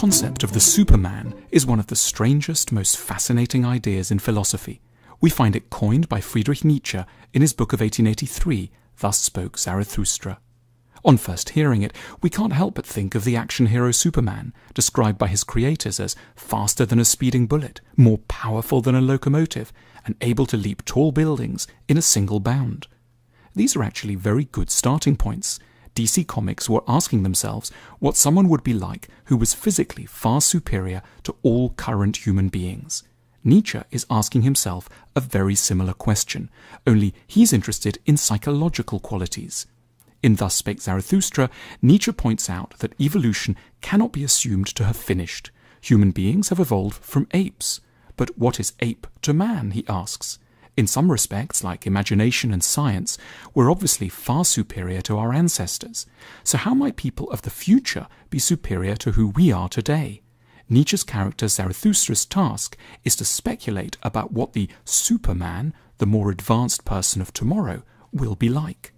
concept of the Superman is one of the strangest, most fascinating ideas in philosophy. We find it coined by Friedrich Nietzsche in his book of 1883, Thus Spoke Zarathustra. On first hearing it, we can't help but think of the action hero Superman, described by his creators as faster than a speeding bullet, more powerful than a locomotive, and able to leap tall buildings in a single bound. These are actually very good starting points. DC Comics were asking themselves what someone would be like who was physically far superior to all current human beings. Nietzsche is asking himself a very similar question, only he's interested in psychological qualities. In Thus Spake Zarathustra, Nietzsche points out that evolution cannot be assumed to have finished. Human beings have evolved from apes. But what is ape to man, he asks. In some respects, like imagination and science, we're obviously far superior to our ancestors. So how might people of the future be superior to who we are today? Nietzsche's character Zarathustra's task is to speculate about what the Superman, the more advanced person of tomorrow, will be like.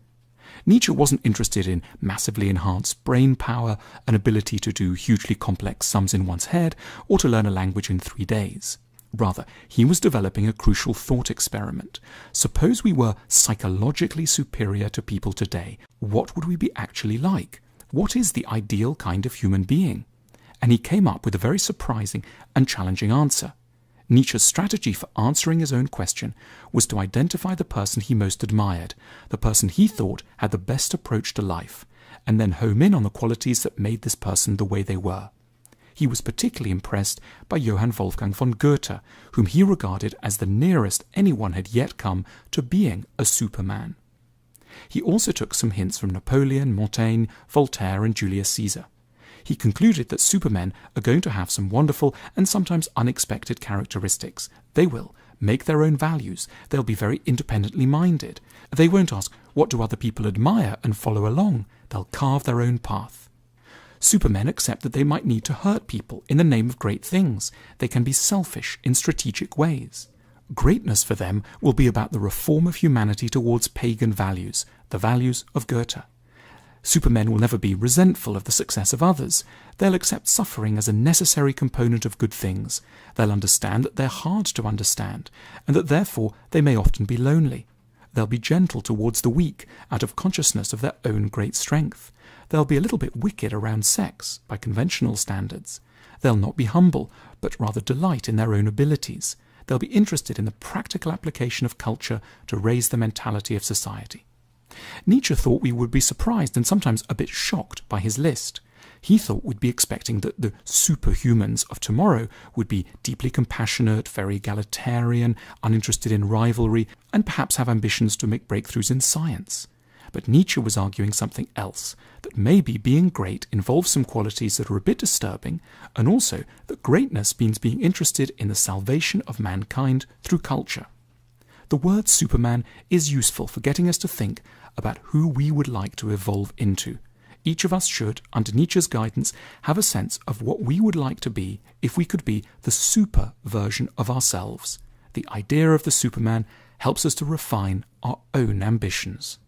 Nietzsche wasn't interested in massively enhanced brain power, an ability to do hugely complex sums in one's head, or to learn a language in 3 days. Rather, he was developing a crucial thought experiment. Suppose we were psychologically superior to people today. What would we be actually like? What is the ideal kind of human being? And he came up with a very surprising and challenging answer. Nietzsche's strategy for answering his own question was to identify the person he most admired, the person he thought had the best approach to life, and then home in on the qualities that made this person the way they were. He was particularly impressed by Johann Wolfgang von Goethe, whom he regarded as the nearest anyone had yet come to being a Superman. He also took some hints from Napoleon, Montaigne, Voltaire and Julius Caesar. He concluded that supermen are going to have some wonderful and sometimes unexpected characteristics. They will make their own values. They'll be very independently minded. They won't ask, what do other people admire, and follow along. They'll carve their own path. Supermen accept that they might need to hurt people in the name of great things. They can be selfish in strategic ways. Greatness for them will be about the reform of humanity towards pagan values, the values of Goethe. Supermen will never be resentful of the success of others. They'll accept suffering as a necessary component of good things. They'll understand that they're hard to understand, and that therefore they may often be lonely. They'll be gentle towards the weak, out of consciousness of their own great strength. They'll be a little bit wicked around sex, by conventional standards. They'll not be humble, but rather delight in their own abilities. They'll be interested in the practical application of culture to raise the mentality of society. Nietzsche thought we would be surprised and sometimes a bit shocked by his list. He thought we'd be expecting that the superhumans of tomorrow would be deeply compassionate, very egalitarian, uninterested in rivalry, and perhaps have ambitions to make breakthroughs in science. But Nietzsche was arguing something else, that maybe being great involves some qualities that are a bit disturbing, and also that greatness means being interested in the salvation of mankind through culture. The word Superman is useful for getting us to think about who we would like to evolve into. Each of us should, under Nietzsche's guidance, have a sense of what we would like to be if we could be the super version of ourselves. The idea of the Superman helps us to refine our own ambitions.